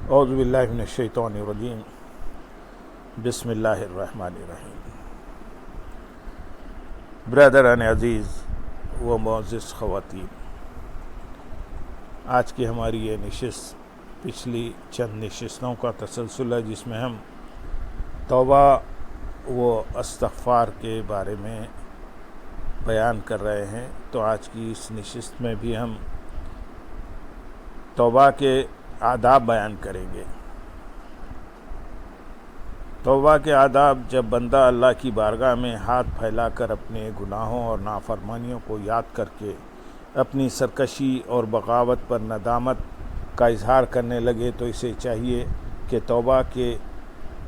اعوذ باللہ من الشیطان الرجیم بسم اللہ الرحمن الرحیم۔ برادران عزیز و معزز خواتین، آج کی ہماری یہ نشست پچھلی چند نشستوں کا تسلسل ہے جس میں ہم توبہ و استغفار کے بارے میں بیان کر رہے ہیں۔ تو آج کی اس نشست میں بھی ہم توبہ کے آداب بیان کریں گے۔ توبہ کے آداب: جب بندہ اللہ کی بارگاہ میں ہاتھ پھیلا کر اپنے گناہوں اور نافرمانیوں کو یاد کر کے اپنی سرکشی اور بغاوت پر ندامت کا اظہار کرنے لگے تو اسے چاہیے کہ توبہ کے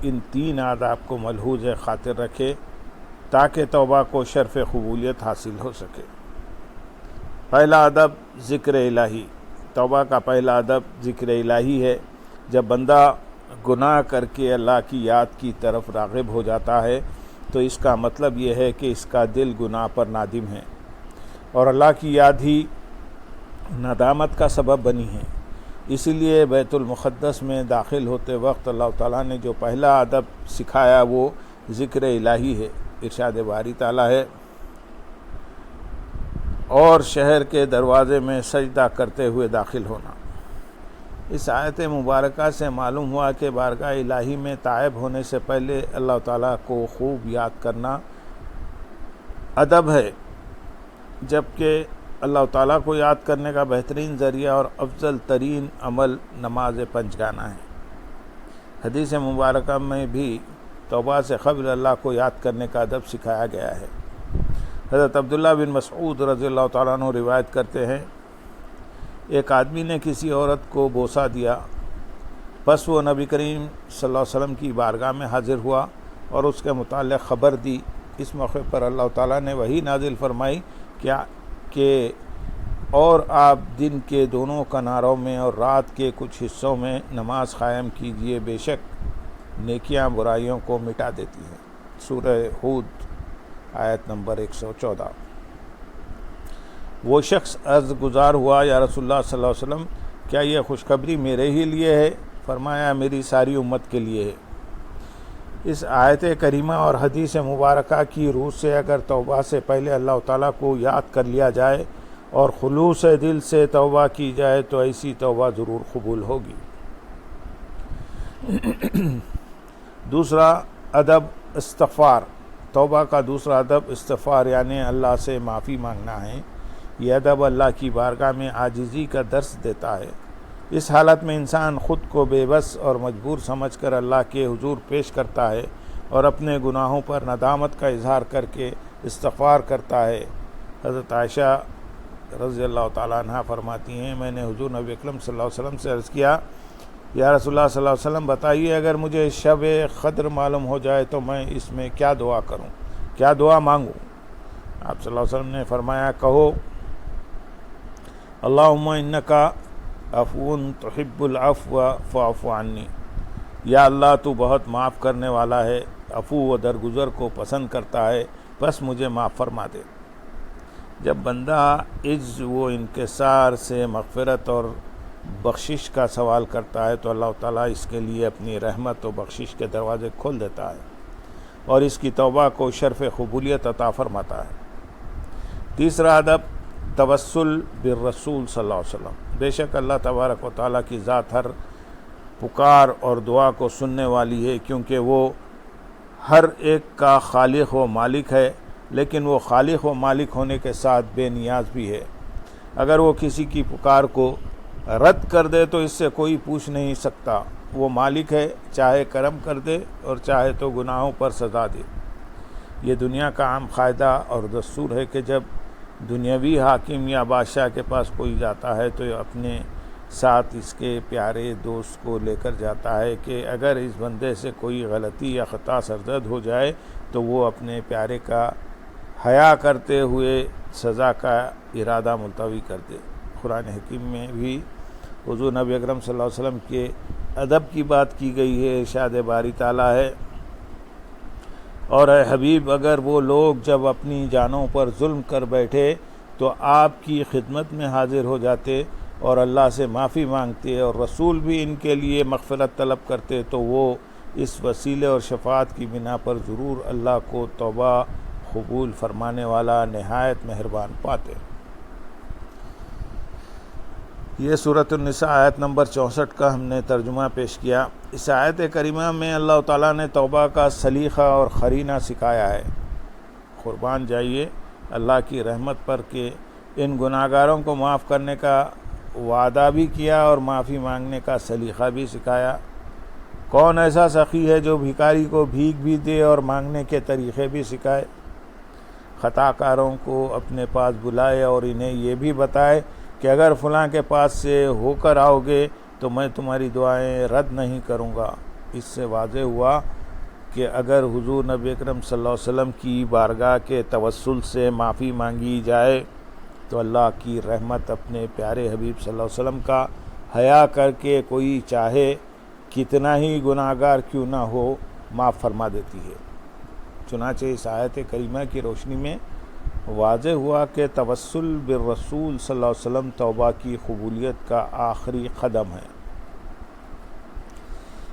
ان 3 آداب کو ملحوظ خاطر رکھے تاکہ توبہ کو شرف قبولیت حاصل ہو سکے۔ پہلا ادب ذکر الہی۔ توبہ کا پہلا ادب ذکر الہی ہے۔ جب بندہ گناہ کر کے اللہ کی یاد کی طرف راغب ہو جاتا ہے تو اس کا مطلب یہ ہے کہ اس کا دل گناہ پر نادم ہے اور اللہ کی یاد ہی ندامت کا سبب بنی ہے۔ اسی لیے بیت المقدس میں داخل ہوتے وقت اللہ تعالیٰ نے جو پہلا ادب سکھایا وہ ذکر الہی ہے۔ ارشاد باری تعالیٰ ہے، اور شہر کے دروازے میں سجدہ کرتے ہوئے داخل ہونا۔ اس آیت مبارکہ سے معلوم ہوا کہ بارگاہ الہی میں تائب ہونے سے پہلے اللہ تعالیٰ کو خوب یاد کرنا ادب ہے، جبکہ اللہ تعالیٰ کو یاد کرنے کا بہترین ذریعہ اور افضل ترین عمل نماز پنجگانہ ہے۔ حدیث مبارکہ میں بھی توبہ سے قبل اللہ کو یاد کرنے کا ادب سکھایا گیا ہے۔ حضرت عبداللہ بن مسعود رضی اللہ تعالیٰ عنہ روایت کرتے ہیں، ایک آدمی نے کسی عورت کو بوسہ دیا، پس وہ نبی کریم صلی اللہ علیہ وسلم کی بارگاہ میں حاضر ہوا اور اس کے متعلق خبر دی۔ اس موقع پر اللہ تعالیٰ نے وحی نازل فرمائی کہ اور آپ دن کے دونوں کناروں میں اور رات کے کچھ حصوں میں نماز قائم کیجئے، بے شک نیکیاں برائیوں کو مٹا دیتی ہیں۔ سورہ ہود آیت نمبر 114۔ وہ شخص عرض گزار ہوا، یا رسول اللہ صلی اللہ علیہ وسلم، کیا یہ خوشخبری میرے ہی لیے ہے؟ فرمایا، میری ساری امت کے لیے ہے۔ اس آیت کریمہ اور حدیث مبارکہ کی روح سے اگر توبہ سے پہلے اللہ تعالیٰ کو یاد کر لیا جائے اور خلوص دل سے توبہ کی جائے تو ایسی توبہ ضرور قبول ہوگی۔ دوسرا ادب استغفار۔ توبہ کا دوسرا ادب استغفار یعنی اللہ سے معافی مانگنا ہے۔ یہ ادب اللہ کی بارگاہ میں عاجزی کا درس دیتا ہے۔ اس حالت میں انسان خود کو بے بس اور مجبور سمجھ کر اللہ کے حضور پیش کرتا ہے اور اپنے گناہوں پر ندامت کا اظہار کر کے استغفار کرتا ہے۔ حضرت عائشہ رضی اللہ تعالیٰ عنہ فرماتی ہیں، میں نے حضور نبی اکرم صلی اللہ علیہ وسلم سے عرض کیا، یا رسول اللہ صلی اللہ علیہ وسلم، بتائیے اگر مجھے شب قدر معلوم ہو جائے تو میں اس میں کیا دعا کروں، کیا دعا مانگوں؟ آپ صلی اللہ علیہ وسلم نے فرمایا، کہو اللہم انکا عفو تحب العفو فاعف عنی، یا اللہ تو بہت معاف کرنے والا ہے، عفو و درگزر کو پسند کرتا ہے، بس مجھے معاف فرما دے۔ جب بندہ عجز و انکسار سے مغفرت اور بخشش کا سوال کرتا ہے تو اللہ تعالیٰ اس کے لیے اپنی رحمت و بخشش کے دروازے کھول دیتا ہے اور اس کی توبہ کو شرف قبولیت عطا فرماتا ہے۔ تیسرا ادب توسل بالرسول صلی اللہ علیہ وسلم۔ بے شک اللہ تبارک و تعالیٰ کی ذات ہر پکار اور دعا کو سننے والی ہے، کیونکہ وہ ہر ایک کا خالق و مالک ہے، لیکن وہ خالق و مالک ہونے کے ساتھ بے نیاز بھی ہے۔ اگر وہ کسی کی پکار کو رد کر دے تو اس سے کوئی پوچھ نہیں سکتا۔ وہ مالک ہے، چاہے کرم کر دے اور چاہے تو گناہوں پر سزا دے۔ یہ دنیا کا عام قاعدہ اور دستور ہے کہ جب دنیاوی حاکم یا بادشاہ کے پاس کوئی جاتا ہے تو اپنے ساتھ اس کے پیارے دوست کو لے کر جاتا ہے کہ اگر اس بندے سے کوئی غلطی یا خطا سرزد ہو جائے تو وہ اپنے پیارے کا حیا کرتے ہوئے سزا کا ارادہ ملتوی کر دے۔ قرآن حکیم میں بھی حضور نبی اکرم صلی اللہ علیہ وسلم کے ادب کی بات کی گئی ہے۔ ارشاد باری تعالیٰ ہے، اور اے حبیب، اگر وہ لوگ جب اپنی جانوں پر ظلم کر بیٹھے تو آپ کی خدمت میں حاضر ہو جاتے اور اللہ سے معافی مانگتے اور رسول بھی ان کے لیے مغفرت طلب کرتے تو وہ اس وسیلے اور شفاعت کی بنا پر ضرور اللہ کو توبہ قبول فرمانے والا نہایت مہربان پاتے۔ یہ سورۃ النساء آیت نمبر 64 کا ہم نے ترجمہ پیش کیا۔ اس آیت کریمہ میں اللہ تعالیٰ نے توبہ کا سلیقہ اور قرینہ سکھایا ہے۔ قربان جائیے اللہ کی رحمت پر کہ ان گناہگاروں کو معاف کرنے کا وعدہ بھی کیا اور معافی مانگنے کا سلیقہ بھی سکھایا۔ کون ایسا سخی ہے جو بھکاری کو بھیک بھی دے اور مانگنے کے طریقے بھی سکھائے؟ خطا کاروں کو اپنے پاس بلائے اور انہیں یہ بھی بتائے کہ اگر فلاں کے پاس سے ہو کر آؤ گے تو میں تمہاری دعائیں رد نہیں کروں گا۔ اس سے واضح ہوا کہ اگر حضور نبی اکرم صلی اللہ علیہ وسلم کی بارگاہ کے توسل سے معافی مانگی جائے تو اللہ کی رحمت اپنے پیارے حبیب صلی اللہ علیہ وسلم کا حیا کر کے کوئی چاہے کتنا ہی گناہگار کیوں نہ ہو معاف فرما دیتی ہے۔ چنانچہ اس آیت کریمہ کی روشنی میں واضح ہوا کہ توسل بالرسول صلی اللہ علیہ وسلم توبہ کی قبولیت کا آخری قدم ہے۔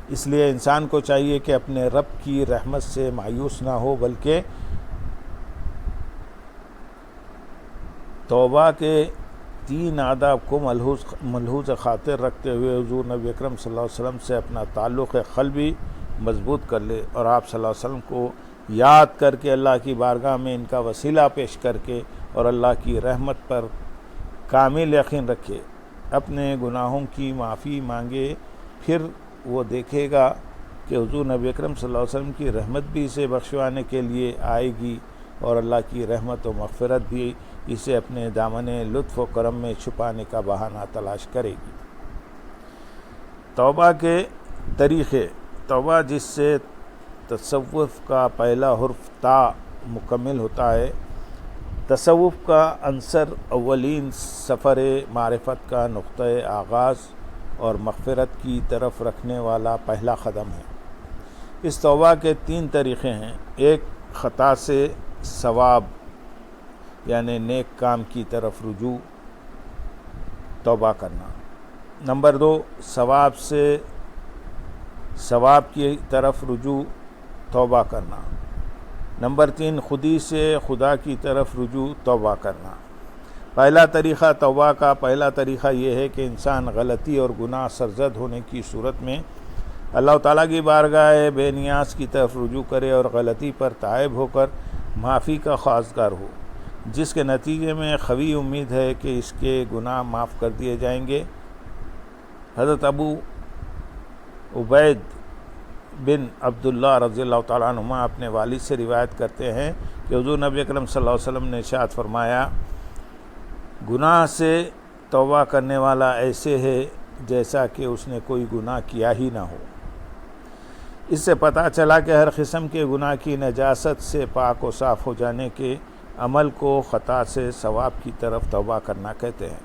اس لیے انسان کو چاہیے کہ اپنے رب کی رحمت سے مایوس نہ ہو بلکہ توبہ کے 3 آداب کو ملحوظ خاطر رکھتے ہوئے حضور نبی اکرم صلی اللہ علیہ وسلم سے اپنا تعلق قلبی مضبوط کر لے اور آپ صلی اللہ علیہ وسلم کو یاد کر کے اللہ کی بارگاہ میں ان کا وسیلہ پیش کر کے اور اللہ کی رحمت پر کامل یقین رکھے، اپنے گناہوں کی معافی مانگے، پھر وہ دیکھے گا کہ حضور نبی اکرم صلی اللہ علیہ وسلم کی رحمت بھی اسے بخشوانے کے لیے آئے گی اور اللہ کی رحمت و مغفرت بھی اسے اپنے دامن لطف و کرم میں چھپانے کا بہانہ تلاش کرے گی۔ توبہ کے طریقے۔ توبہ جس سے تصوف کا پہلا حرف تا مکمل ہوتا ہے۔ تصوف کا عنصر اولین سفر معرفت کا نقطۂ آغاز اور مغفرت کی طرف رکھنے والا پہلا قدم ہے۔ اس توبہ کے 3 طریقے ہیں۔ ایک، خطا سے ثواب یعنی نیک کام کی طرف رجوع توبہ کرنا۔ نمبر 2، ثواب سے ثواب کی طرف رجوع توبہ کرنا۔ نمبر 3، خودی سے خدا کی طرف رجوع توبہ کرنا۔ پہلا طریقہ توبہ کا پہلا طریقہ یہ ہے کہ انسان غلطی اور گناہ سرزد ہونے کی صورت میں اللہ تعالیٰ کی بارگاہ بے نیاز کی طرف رجوع کرے اور غلطی پر تائب ہو کر معافی کا خواستگار ہو، جس کے نتیجے میں قوی امید ہے کہ اس کے گناہ معاف کر دیے جائیں گے۔ حضرت ابو عبید بن عبداللہ رضی اللہ تعالیٰ عنہما اپنے والد سے روایت کرتے ہیں کہ حضور نبی اکرم صلی اللہ علیہ وسلم نے ارشاد فرمایا، گناہ سے توبہ کرنے والا ایسے ہے جیسا کہ اس نے کوئی گناہ کیا ہی نہ ہو۔ اس سے پتہ چلا کہ ہر قسم کے گناہ کی نجاست سے پاک و صاف ہو جانے کے عمل کو خطا سے ثواب کی طرف توبہ کرنا کہتے ہیں۔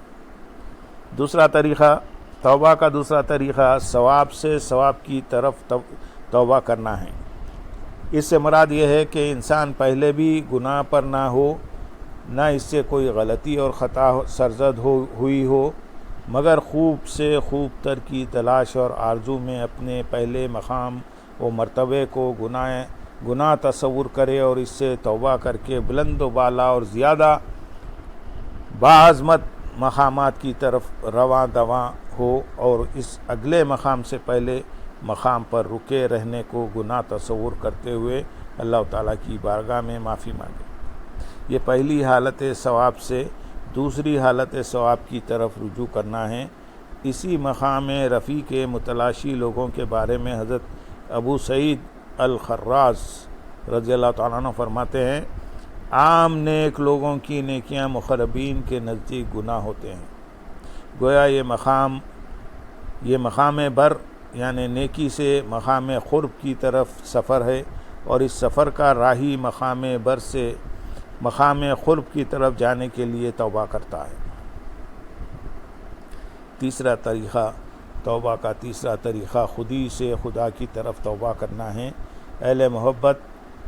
دوسرا طریقہ، توبہ کا دوسرا طریقہ ثواب سے ثواب کی طرف توبہ کرنا ہے۔ اس سے مراد یہ ہے کہ انسان پہلے بھی گناہ پر نہ ہو، نہ اس سے کوئی غلطی اور خطا سرزد ہوئی ہو، مگر خوب سے خوب تر کی تلاش اور آرزو میں اپنے پہلے مقام و مرتبے کو گناہ تصور کرے اور اس سے توبہ کر کے بلند و بالا اور زیادہ باعظمت مقامات کی طرف رواں دواں ہو اور اس اگلے مقام سے پہلے مقام پر رکے رہنے کو گناہ تصور کرتے ہوئے اللہ تعالیٰ کی بارگاہ میں معافی مانگے۔ یہ پہلی حالت ثواب سے دوسری حالت ثواب کی طرف رجوع کرنا ہے۔ اسی مقام رفیع کے متلاشی لوگوں کے بارے میں حضرت ابو سعید الخراز رضی اللہ تعالیٰ عنہ فرماتے ہیں، عام نیک لوگوں کی نیکیاں مقربین کے نزدیک گناہ ہوتے ہیں۔ گویا یہ مقام بر یعنی نیکی سے مقام قرب کی طرف سفر ہے اور اس سفر کا راہی مقام بر سے مقام قرب کی طرف جانے کے لیے توبہ کرتا ہے۔ تیسرا طریقہ، توبہ کا تیسرا طریقہ خودی سے خدا کی طرف توبہ کرنا ہے۔ اہل محبت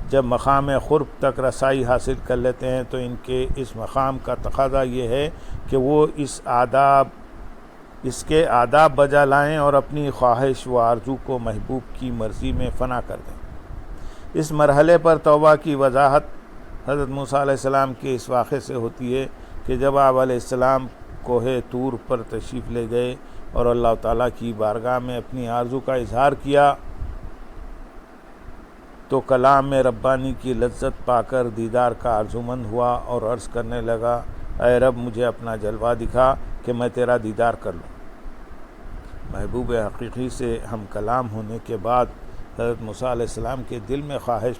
جب مقام قرب تک رسائی حاصل کر لیتے ہیں تو ان کے اس مقام کا تقاضا یہ ہے کہ وہ اس آداب اس کے آداب بجا لائیں اور اپنی خواہش و آرزو کو محبوب کی مرضی میں فنا کر دیں۔ اس مرحلے پر توبہ کی وضاحت حضرت موسیٰ علیہ السلام کے اس واقعے سے ہوتی ہے کہ جب آپ علیہ السلام کوہ طور پر تشریف لے گئے اور اللہ تعالیٰ کی بارگاہ میں اپنی آرزو کا اظہار کیا تو کلام میں ربانی کی لذت پا کر دیدار کا آرزومند ہوا اور عرض کرنے لگا، اے رب مجھے اپنا جلوہ دکھا کہ میں تیرا دیدار کر لوں۔ محبوب حقیقی سے ہم کلام ہونے کے بعد حضرت موسیٰ علیہ السلام کے دل میں خواہش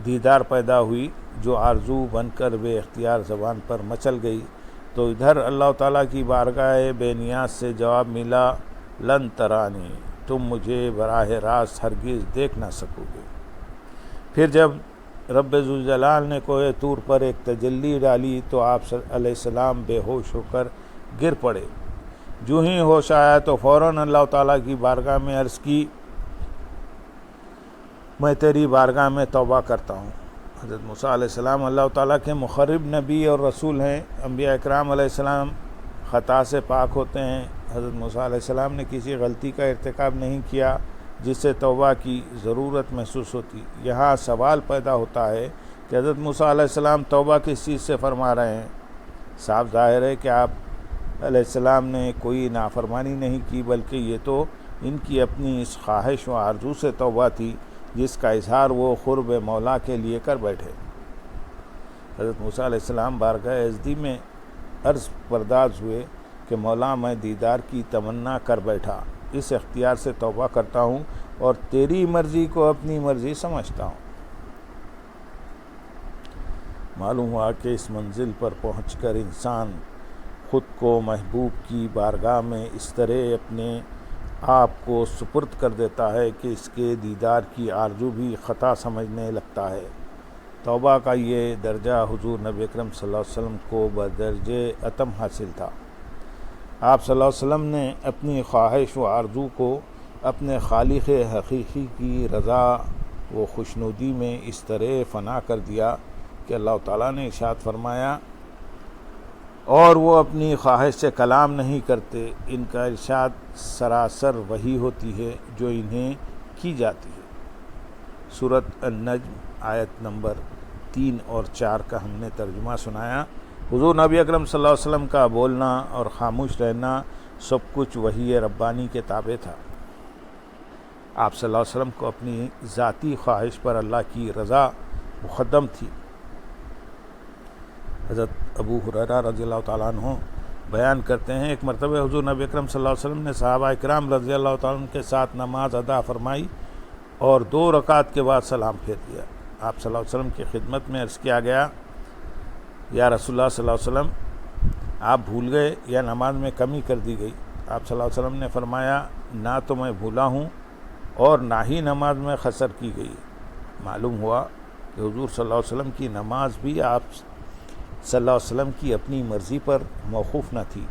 دیدار پیدا ہوئی، جو آرزو بن کر بے اختیار زبان پر مچل گئی، تو ادھر اللہ تعالیٰ کی بارگاہ بے نیاز سے جواب ملا، لن ترانی، تم مجھے براہ راست ہرگز دیکھ نہ سکو گے۔ پھر جب رب ذوالجلال نے کوہ طور پر ایک تجلی ڈالی تو آپ علیہ السلام بے ہوش ہو کر گر پڑے۔ جو ہی ہوش آیا تو فوراً اللہ تعالیٰ کی بارگاہ میں عرض کی، میں تیری بارگاہ میں توبہ کرتا ہوں۔ حضرت موسیٰ علیہ السلام اللہ تعالیٰ کے مقرب نبی اور رسول ہیں۔ انبیاء اکرام علیہ السلام خطا سے پاک ہوتے ہیں۔ حضرت موسیٰ علیہ السلام نے کسی غلطی کا ارتکاب نہیں کیا جس سے توبہ کی ضرورت محسوس ہوتی۔ یہاں سوال پیدا ہوتا ہے کہ حضرت موسیٰ علیہ السلام توبہ کس چیز سے فرما رہے ہیں؟ صاف ظاہر ہے کہ آپ علیہ السلام نے کوئی نافرمانی نہیں کی، بلکہ یہ تو ان کی اپنی اس خواہش و آرزو سے توبہ تھی جس کا اظہار وہ قرب مولا کے لیے کر بیٹھے۔ حضرت موسیٰ علیہ السلام بارگاہ ازدی میں عرض پرداز ہوئے کہ مولا میں دیدار کی تمنا کر بیٹھا، اس اختیار سے توبہ کرتا ہوں اور تیری مرضی کو اپنی مرضی سمجھتا ہوں۔ معلوم ہوا کہ اس منزل پر پہنچ کر انسان خود کو محبوب کی بارگاہ میں اس طرح اپنے آپ کو سپرد کر دیتا ہے کہ اس کے دیدار کی آرزو بھی خطا سمجھنے لگتا ہے۔ توبہ کا یہ درجہ حضور نبی اکرم صلی اللہ علیہ وسلم کو بدرجہ اتم حاصل تھا۔ آپ صلی اللہ علیہ وسلم نے اپنی خواہش و آرزو کو اپنے خالق حقیقی کی رضا و خوشنودی میں اس طرح فنا کر دیا کہ اللہ تعالیٰ نے ارشاد فرمایا، اور وہ اپنی خواہش سے کلام نہیں کرتے، ان کا ارشاد سراسر وحی ہوتی ہے جو انہیں کی جاتی ہے۔ سورۃ النجم آیت نمبر 3 اور 4 کا ہم نے ترجمہ سنایا۔ حضور نبی اکرم صلی اللہ علیہ وسلم کا بولنا اور خاموش رہنا سب کچھ وحی ربانی کے تابع تھا۔ آپ صلی اللہ علیہ وسلم کو اپنی ذاتی خواہش پر اللہ کی رضا مقدم تھی۔ حضرت ابو ہریرہ رضی اللہ تعالیٰ عنہ بیان کرتے ہیں، ایک مرتبہ حضور نبی اکرم صلی اللہ علیہ وسلم نے صحابہ اکرام رضی اللہ تعالیٰ عنہ کے ساتھ نماز ادا فرمائی اور 2 رکعت کے بعد سلام پھیر دیا۔ آپ صلی اللہ علیہ وسلم کی خدمت میں عرض کیا گیا، یا رسول اللہ صلی اللہ علیہ وسلم، آپ بھول گئے یا نماز میں کمی کر دی گئی؟ آپ صلی اللہ علیہ وسلم نے فرمایا، نہ تو میں بھولا ہوں اور نہ ہی نماز میں قصر کی گئی۔ معلوم ہوا کہ حضور صلی اللہ علیہ وسلم کی نماز بھی آپ صلی اللہ علیہ وسلم کی اپنی مرضی پر موقوف نہ تھی،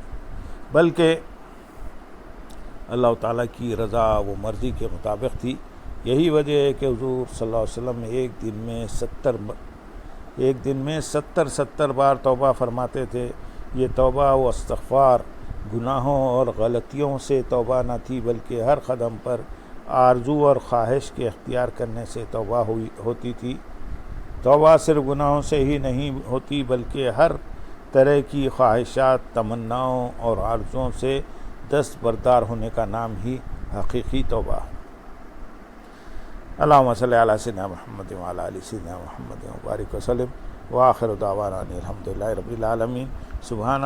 بلکہ اللہ تعالیٰ کی رضا و مرضی کے مطابق تھی۔ یہی وجہ ہے کہ حضور صلی اللہ علیہ وسلم ایک دن میں 70 بار توبہ فرماتے تھے۔ یہ توبہ و استغفار گناہوں اور غلطیوں سے توبہ نہ تھی، بلکہ ہر قدم پر آرزو اور خواہش کے اختیار کرنے سے توبہ ہوتی تھی۔ توبہ صرف گناہوں سے ہی نہیں ہوتی، بلکہ ہر طرح کی خواہشات، تمناؤں اور آرزوؤں سے دستبردار ہونے کا نام ہی حقیقی توبہ ہے۔ اللہم صلی علی سیدنا محمد وعلی آل سیدنا محمد وبارک وسلم، وآخر دعوانا ان الحمدللہ رب العالمین۔ سبحان